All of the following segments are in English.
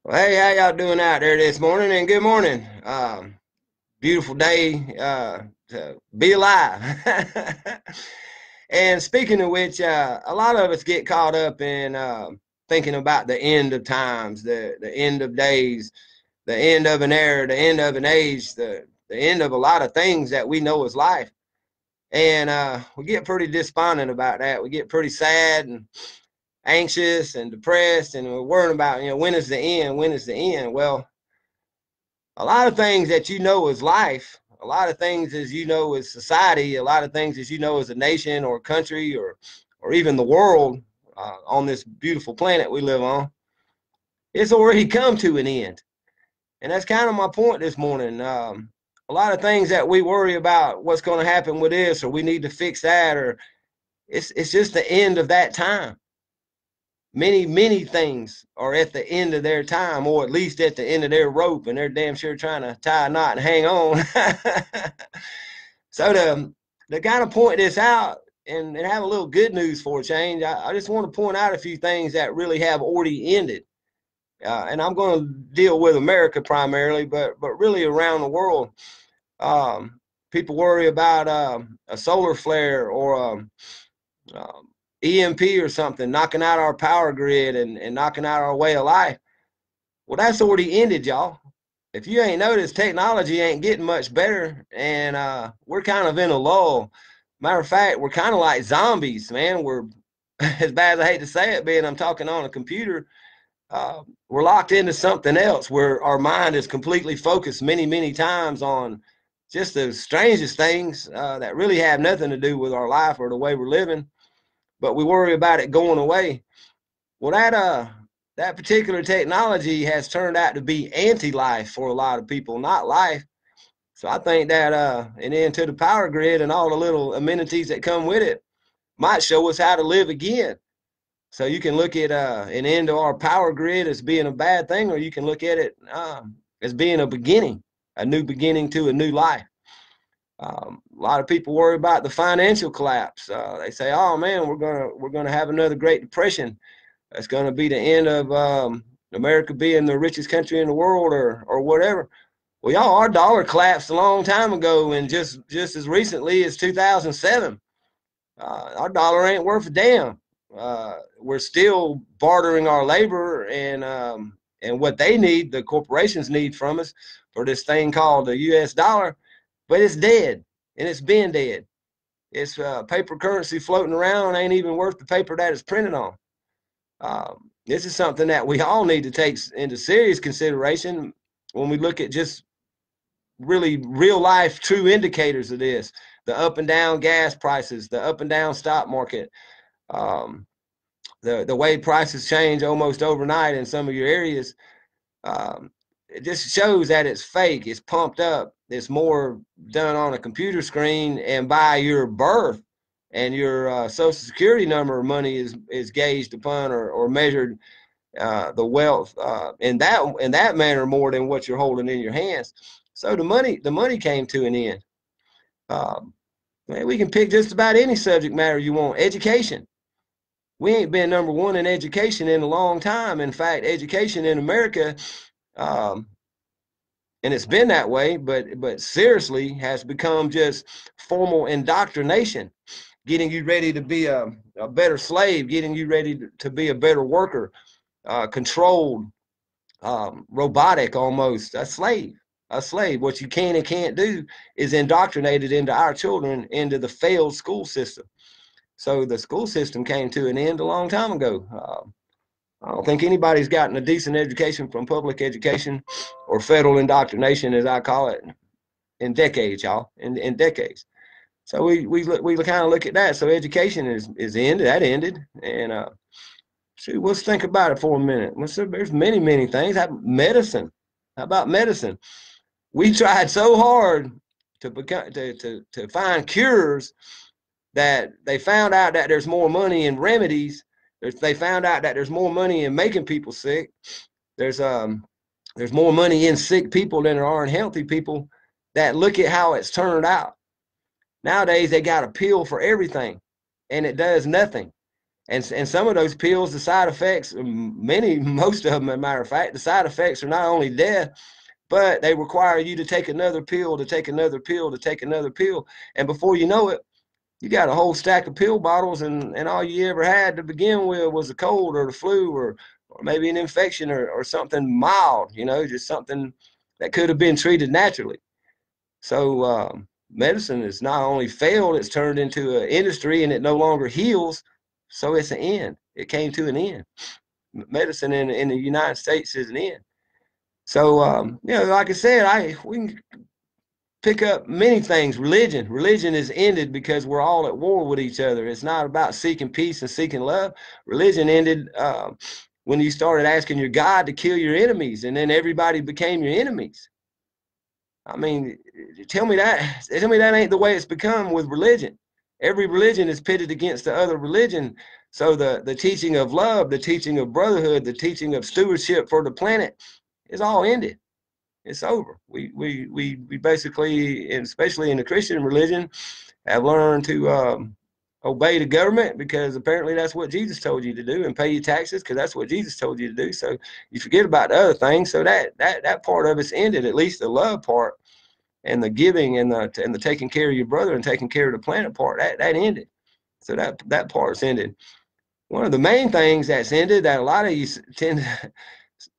Well, hey, how y'all doing out there this morning? And good morning. Beautiful day to be alive. And speaking of which, a lot of us get caught up in thinking about the end of times, the end of days, the end of an era, the end of an age, the end of a lot of things that we know as life. And we get pretty despondent about that. We get pretty sad and anxious and depressed, and we're worrying about, when is the end? When is the end? Well, a lot of things that you know is life, a lot of things as you know is society, a lot of things as you know as a nation or country or even the world on this beautiful planet we live on, it's already come to an end. And that's kind of my point this morning. A lot of things that we worry about what's going to happen with this, or we need to fix that, or it's just the end of that time. Many things are at the end of their time, or at least at the end of their rope, and they're damn sure trying to tie a knot and hang on. So to kind of point this out and have a little good news for a change, I just want to point out a few things that really have already ended. And I'm going to deal with America primarily, but really around the world. People worry about a solar flare or EMP or something knocking out our power grid and knocking out our way of life. Well, that's already ended, y'all. If you ain't noticed, technology ain't getting much better, and we're kind of in a lull. Matter of fact, we're kind of like zombies, man. We're, as bad as I hate to say it, being I'm talking on a computer, we're locked into something else where our mind is completely focused many times on just the strangest things that really have nothing to do with our life or the way we're living, but we worry about it going away. Well, that particular technology has turned out to be anti-life for a lot of people, not life. So I think that an end to the power grid and all the little amenities that come with it might show us how to live again. So you can look at an end to our power grid as being a bad thing, or you can look at it as being a beginning, a new beginning to a new life. A lot of people worry about the financial collapse. They say, "Oh man, we're gonna have another Great Depression. It's going to be the end of America being the richest country in the world, or whatever." Well, y'all, our dollar collapsed a long time ago, and just as recently as 2007, our dollar ain't worth a damn. We're still bartering our labor and what they need, the corporations need from us, for this thing called the U.S. dollar, but it's dead, and it's been dead. It's paper currency floating around, ain't even worth the paper that it's printed on. This is something that we all need to take into serious consideration when we look at just really real life true indicators of this: the up and down gas prices, the up and down stock market, um, the way prices change almost overnight in some of your areas. It just shows that it's fake, it's pumped up, it's more done on a computer screen and by your birth and your social security number. Money is gauged upon or measured, the wealth in that manner more than what you're holding in your hands. So the money came to an end. Um, Man, we can pick just about any subject matter you want. Education. We ain't been number one in education in a long time. In fact, education in America, um, and it's been that way, but seriously has become just formal indoctrination, getting you ready to be a better slave, getting you ready to be a better worker, controlled, robotic almost, a slave. A slave. What you can and can't do is indoctrinated into our children into the failed school system. So the school system came to an end a long time ago. I don't think anybody's gotten a decent education from public education or federal indoctrination, as I call it, in decades, y'all. In decades. So we kind of look at that. So education is ended. That ended, and see, let's think about it for a minute. There's many things. Medicine. How about medicine? We tried so hard to find cures that they found out that there's more money in remedies. They found out that there's more money in making people sick. There's more money in sick people than there are in healthy people. That look at how it's turned out. Nowadays they got a pill for everything, and it does nothing. And some of those pills, the side effects, most of them, as a matter of fact, the side effects are not only death, but they require you to take another pill, to take another pill, to take another pill. And before you know it, you got a whole stack of pill bottles, and all you ever had to begin with was a cold or the flu, or maybe an infection, or something mild, just something that could have been treated naturally. So medicine has not only failed, it's turned into an industry, and it no longer heals. So it's an end. It came to an end. Medicine in the United States is an end. So, like I said, we can pick up many things. Religion is ended because we're all at war with each other. It's not about seeking peace and seeking love. Religion ended when you started asking your God to kill your enemies, and then everybody became your enemies. I mean, tell me that ain't the way it's become with religion. Every religion is pitted against the other religion. So the teaching of love, the teaching of brotherhood, the teaching of stewardship for the planet is all ended. It's over. We basically, and especially in the Christian religion, have learned to obey the government, because apparently that's what Jesus told you to do, and pay your taxes because that's what Jesus told you to do. So you forget about the other things. So that part of it's ended, at least the love part, and the giving, and the taking care of your brother and taking care of the planet part, that ended. So that part's ended. One of the main things that's ended, that a lot of you tend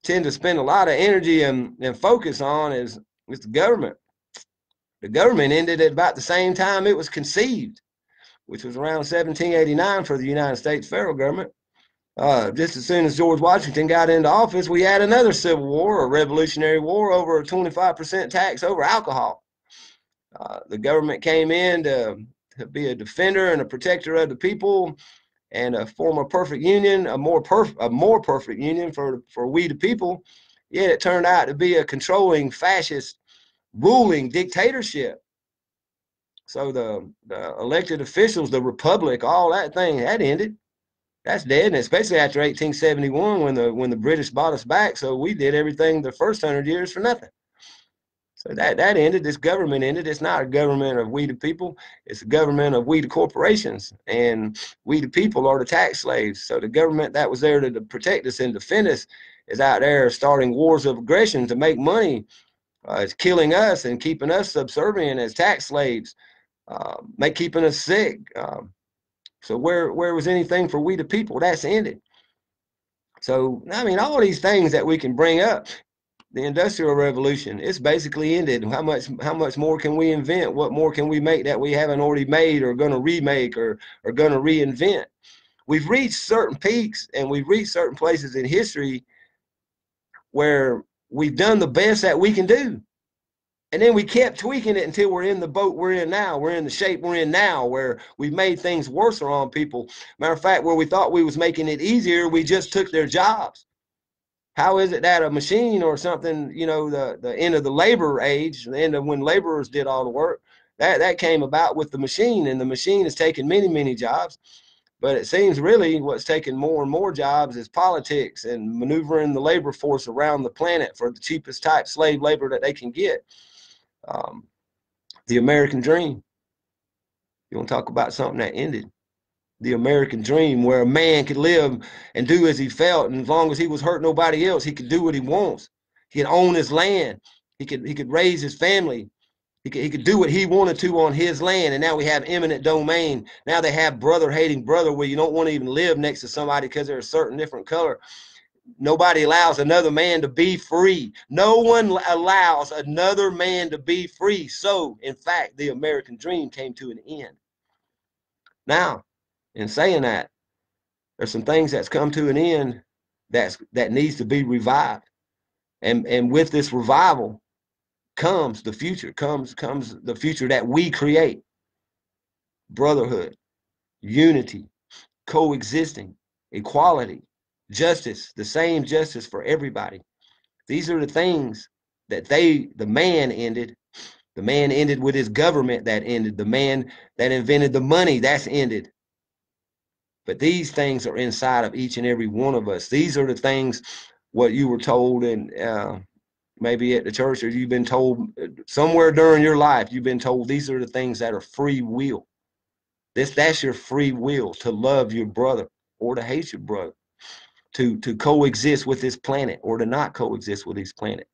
to spend a lot of energy and focus on, is the government. The government ended at about the same time it was conceived, which was around 1789 for the United States federal government. Just as soon as George Washington got into office, we had another civil war, a revolutionary war, over a 25% tax over alcohol. The government came in to be a defender and a protector of the people, and form a perfect union, a more perfect union for we the people. Yet it turned out to be a controlling, fascist, ruling dictatorship. So the elected officials, the republic, all that thing, that ended. That's dead, and especially after 1871, when the British bought us back. So we did everything the first 100 years for nothing. So that ended. This government ended. It's not a government of we the people. It's a government of we the corporations, and we the people are the tax slaves. So the government that was there to protect us and defend us is out there starting wars of aggression to make money. It's killing us and keeping us subservient as tax slaves, keeping us sick. So where was anything for we the people? That's ended. So, I mean, all these things that we can bring up, the Industrial Revolution, it's basically ended. How much more can we invent? What more can we make that we haven't already made, or going to remake, or going to reinvent? We've reached certain peaks, and we've reached certain places in history where we've done the best that we can do. And then we kept tweaking it until we're in the boat we're in now. We're in the shape we're in now, where we've made things worse on people. Matter of fact, where we thought we was making it easier, we just took their jobs. How is it that a machine or something, the end of the labor age, the end of when laborers did all the work, that came about with the machine, and the machine has taken many, many jobs. But it seems really what's taking more and more jobs is politics and maneuvering the labor force around the planet for the cheapest type slave labor that they can get. The American dream. You want to talk about something that ended? The American dream, where a man could live and do as he felt, and as long as he was hurting nobody else, he could do what he wants. He could own his land. He could raise his family. He could do what he wanted to on his land. And now we have eminent domain. Now they have brother hating brother, where you don't want to even live next to somebody because they're a certain different color. Nobody allows another man to be free. No one allows another man to be free. So, in fact, the American dream came to an end. Now, in saying that, there's some things that's come to an end that needs to be revived. And with this revival comes the future, comes the future that we create. Brotherhood, unity, coexisting, equality, justice, the same justice for everybody. These are the things that the man ended. The man ended with his government, that ended. The man that invented the money, that's ended. But these things are inside of each and every one of us. These are the things, what you were told, and maybe at the church, or you've been told somewhere during your life, you've been told these are the things that are free will. That's your free will, to love your brother. or to hate your brother, to coexist with this planet or to not coexist with this planet.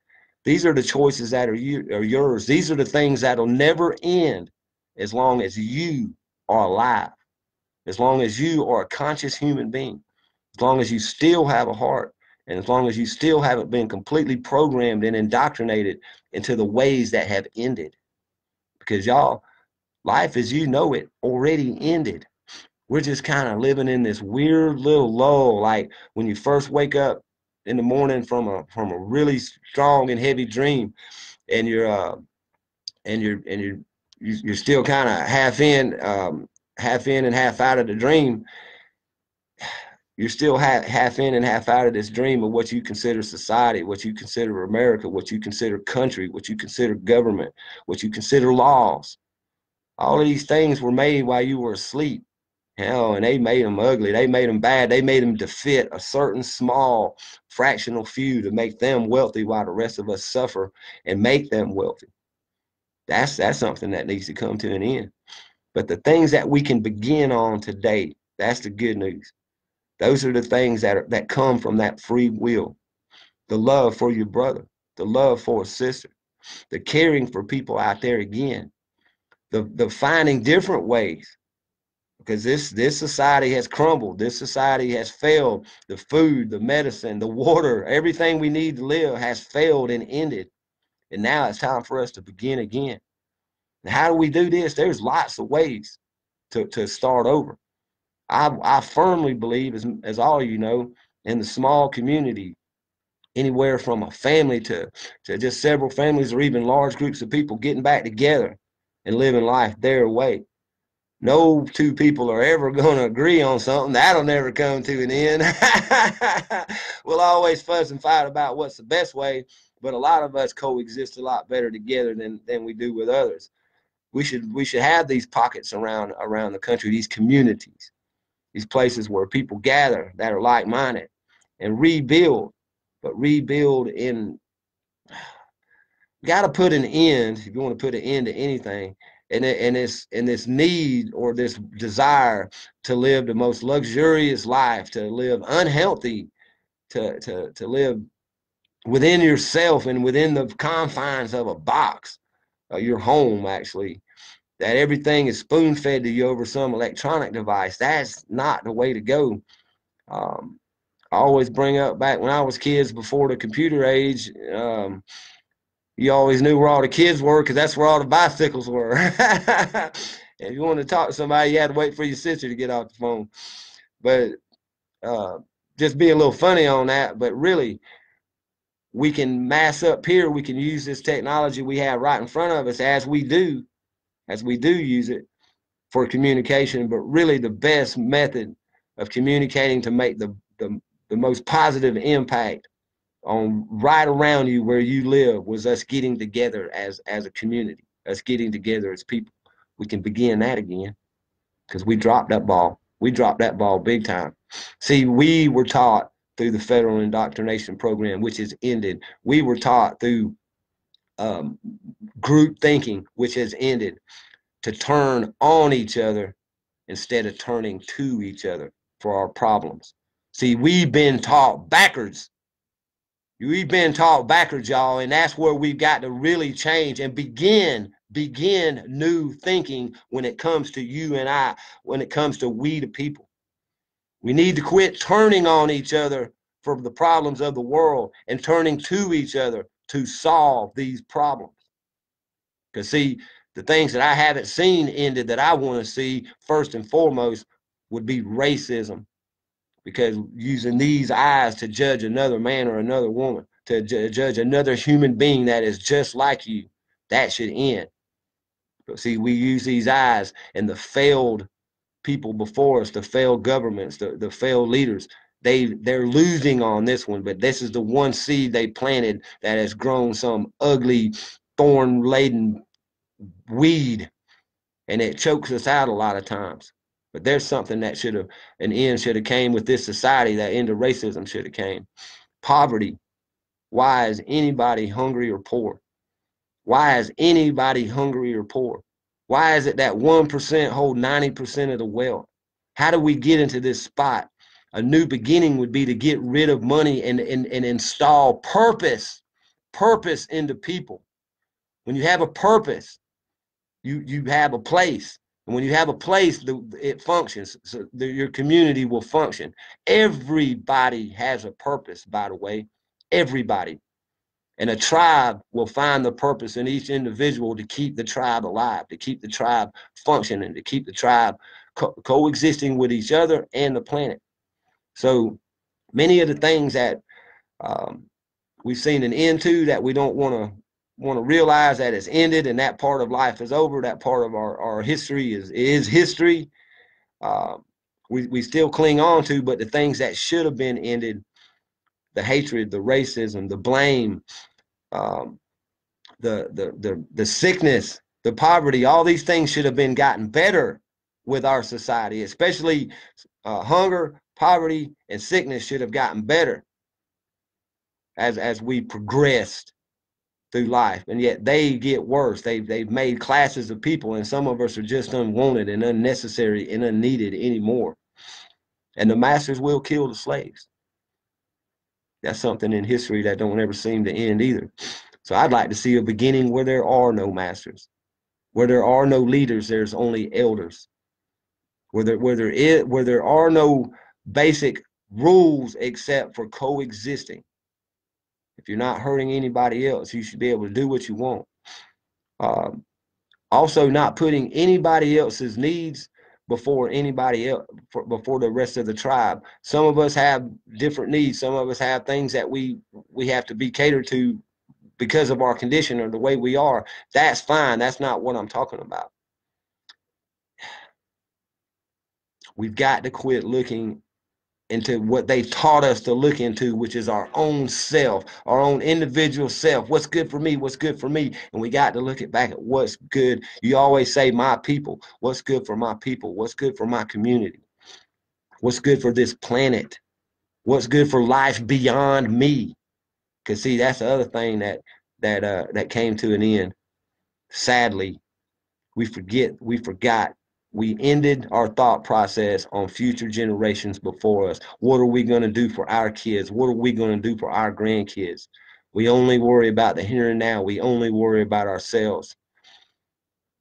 These are the choices that are yours. These are the things that'll never end as long as you are alive, as long as you are a conscious human being, as long as you still have a heart, and as long as you still haven't been completely programmed and indoctrinated into the ways that have ended. Because y'all, life as you know it already ended. We're just kind of living in this weird little lull, like when you first wake up in the morning from a really strong and heavy dream, and you're still kind of half in and half out of the dream. You're still half in and half out of this dream of what you consider society, what you consider America, what you consider country, what you consider government, what you consider laws. All of these things were made while you were asleep. Hell, and they made them ugly. They made them bad. They made them to fit a certain small fractional few to make them wealthy while the rest of us suffer and make them wealthy. That's something that needs to come to an end. But the things that we can begin on today, that's the good news. Those are the things that come from that free will. The love for your brother, the love for a sister, the caring for people out there again, the finding different ways, because this society has crumbled. This society has failed. The food, the medicine, the water, everything we need to live has failed and ended. And now it's time for us to begin again. And how do we do this? There's lots of ways to start over. I firmly believe, as all of you know, in the small community, anywhere from a family to just several families or even large groups of people getting back together and living life their way. No two people are ever going to agree on something. That'll never come to an end. We'll always fuss and fight about what's the best way, but a lot of us coexist a lot better together than we do with others. We should have these pockets around the country, these communities, these places where people gather that are like-minded and rebuild, but rebuild in, got to put an end, if you want to put an end to anything, and this need or this desire to live the most luxurious life, to live unhealthy, to live within yourself and within the confines of a box, your home actually, that everything is spoon-fed to you over some electronic device. That's not the way to go. I always bring up back when I was kids before the computer age, you always knew where all the kids were because that's where all the bicycles were. If you wanted to talk to somebody, you had to wait for your sister to get off the phone. But just be a little funny on that. But really, we can mass up here. We can use this technology we have right in front of us as we do use it for communication. But really, the best method of communicating to make the most positive impact on right around you where you live was us getting together as a community, us getting together as people. We can begin that again because we dropped that ball. We dropped that ball big time. See, we were taught through the federal indoctrination program, which has ended. We were taught through group thinking, which has ended, to turn on each other instead of turning to each other for our problems. See, we've been taught backwards. We've been taught backwards, y'all, and that's where we've got to really change and begin new thinking when it comes to you and I, when it comes to we the people. We need to quit turning on each other for the problems of the world and turning to each other to solve these problems. Because, see, the things that I haven't seen ended that I want to see first and foremost would be racism. Because using these eyes to judge another man or another woman, to judge another human being that is just like you, that should end. But see, we use these eyes, and the failed people before us, the failed governments, the failed leaders, they're losing on this one. But this is the one seed they planted that has grown some ugly, thorn-laden weed, and it chokes us out a lot of times. But there's something that an end should have came with this society. That end of racism should have came. Poverty. Why is anybody hungry or poor? Why is anybody hungry or poor? Why is it that 1% hold 90% of the wealth? How do we get into this spot A new beginning would be to get rid of money and install purpose into people. When you have a purpose, you have a place. And when you have a place, it functions. So your community will function. Everybody has a purpose, by the way. Everybody. And a tribe will find the purpose in each individual to keep the tribe alive, to keep the tribe functioning, to keep the tribe coexisting with each other and the planet. So many of the things that we've seen an end to, that we don't want to realize that it's ended and that part of life is over, that part of our history is history, we still cling on to. But the things that should have been ended, the hatred, the racism, the blame, the sickness, the poverty, all these things should have been gotten better with our society, especially hunger, poverty, and sickness should have gotten better as we progressed through life. And yet they get worse. They've made classes of people, and some of us are just unwanted and unnecessary and unneeded anymore. And the masters will kill the slaves. That's something in history that don't ever seem to end either. So I'd like to see a beginning where there are no masters, where there are no leaders, there's only elders, where there are no basic rules except for coexisting. If you're not hurting anybody else, you should be able to do what you want. Also, not putting anybody else's needs before anybody else, before the rest of the tribe. Some of us have different needs. Some of us have things that we have to be catered to because of our condition or the way we are. That's fine. That's not what I'm talking about. We've got to quit looking into what they taught us to look into, which is our own self, our own individual self. What's good for me? What's good for me? And we got to look back at what's good. You always say, my people. What's good for my people? What's good for my community? What's good for this planet? What's good for life beyond me? Because see, that's the other thing that came to an end. Sadly, we forgot. We ended our thought process on future generations before us. What are we going to do for our kids? What are we going to do for our grandkids? We only worry about the here and now. We only worry about ourselves.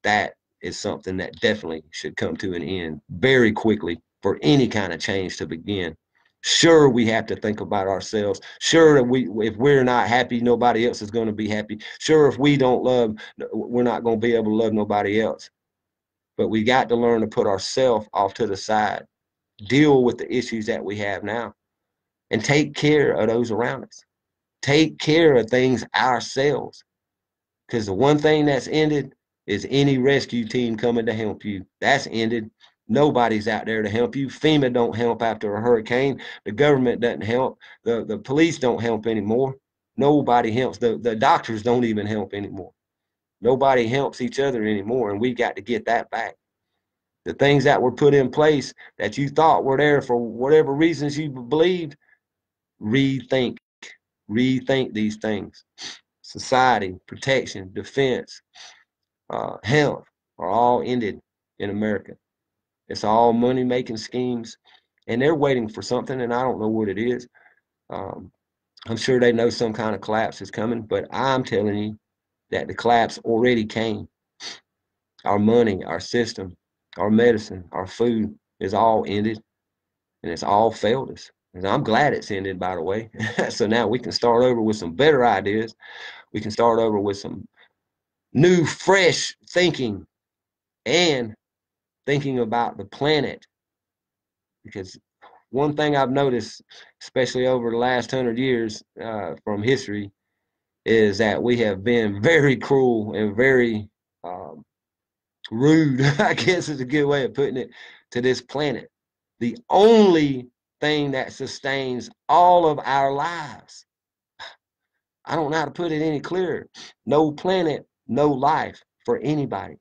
That is something that definitely should come to an end very quickly for any kind of change to begin. Sure, we have to think about ourselves. Sure, if we're not happy, nobody else is going to be happy. Sure, if we don't love, we're not going to be able to love nobody else. But we got to learn to put ourselves off to the side, deal with the issues that we have now, and take care of those around us. Take care of things ourselves. Because the one thing that's ended is any rescue team coming to help you. That's ended. Nobody's out there to help you. FEMA don't help after a hurricane. The government doesn't help. The police don't help anymore. Nobody helps. The doctors don't even help anymore. Nobody helps each other anymore, and we got to get that back. The things that were put in place that you thought were there for whatever reasons you believed, rethink these things. Society, protection, defense, health are all ended in America. It's all money-making schemes, and they're waiting for something, and I don't know what it is. I'm sure they know some kind of collapse is coming, but I'm telling you that the collapse already came. Our money, our system, our medicine, our food is all ended, and it's all failed us. And I'm glad it's ended, by the way. So now we can start over with some better ideas. We can start over with some new, fresh thinking and thinking about the planet. Because one thing I've noticed, especially over the last 100 years from history, is that we have been very cruel and very rude, I guess is a good way of putting it, to this planet. The only thing that sustains all of our lives. I don't know how to put it any clearer. No planet, no life for anybody.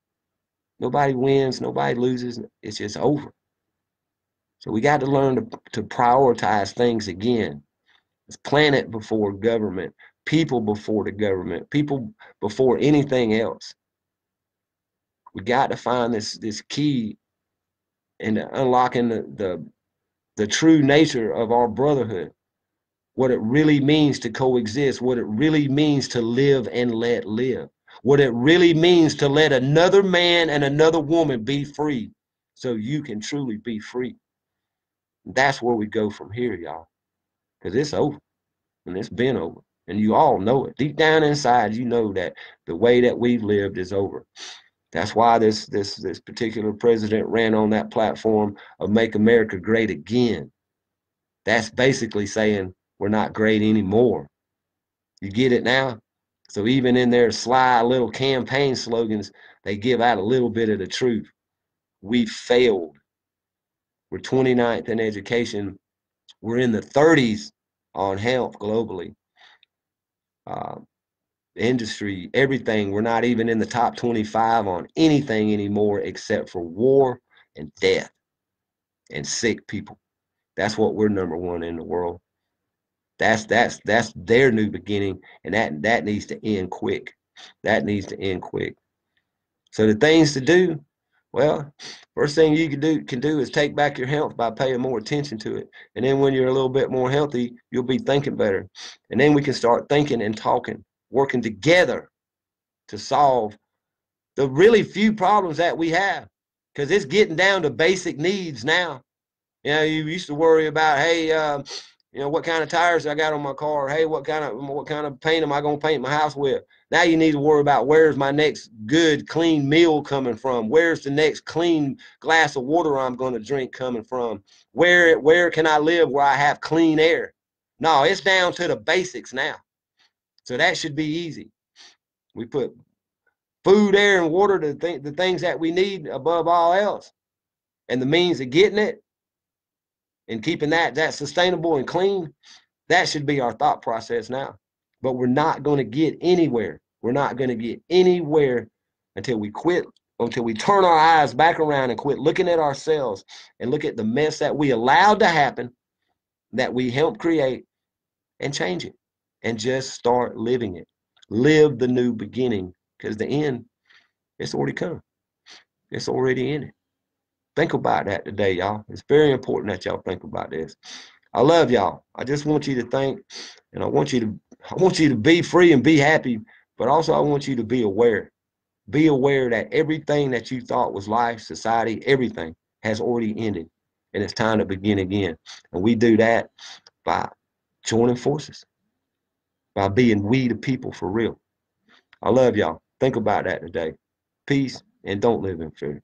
Nobody wins, nobody loses. It's just over. So we got to learn to prioritize things again. It's planet before government, people before the government, people before anything else. We got to find this key into unlocking the the true nature of our brotherhood, what it really means to coexist, what it really means to live and let live, what it really means to let another man and another woman be free so you can truly be free. That's where we go from here, y'all, because it's over and it's been over. And you all know it. Deep down inside, you know that the way that we've lived is over. That's why this particular president ran on that platform of Make America Great Again. That's basically saying we're not great anymore. You get it now? So even in their sly little campaign slogans, they give out a little bit of the truth. We failed. We're 29th in education. We're in the 30s on health globally. Uh, Industry, everything. We're not even in the top 25 on anything anymore except for war and death and sick people. That's what we're number one in the world. That's their new beginning, and that needs to end quick. That needs to end quick. So the things to do, well, first thing you can do is take back your health by paying more attention to it. And then when you're a little bit more healthy, you'll be thinking better. And then we can start thinking and talking, working together to solve the really few problems that we have, because it's getting down to basic needs now. You know, you used to worry about, hey, what kind of tires I got on my car? Hey, what kind of paint am I going to paint my house with? Now you need to worry about, where's my next good, clean meal coming from? Where's the next clean glass of water I'm going to drink coming from? Where can I live where I have clean air? No, it's down to the basics now. So that should be easy. We put food, air, and water, the things that we need above all else, and the means of getting it and keeping that sustainable and clean. That should be our thought process now. But we're not going to get anywhere. We're not going to get anywhere until we quit, until we turn our eyes back around and quit looking at ourselves and look at the mess that we allowed to happen, that we helped create, and change it and just start living it. Live the new beginning, because the end, it's already come. It's already in it. Think about that today, y'all. It's very important that y'all think about this. I love y'all. I just want you to think, and I want you to be free and be happy, but also I want you to be aware. Be aware that everything that you thought was life, society, everything has already ended, and it's time to begin again. And we do that by joining forces, by being we the people for real. I love y'all. Think about that today. Peace, and don't live in fear.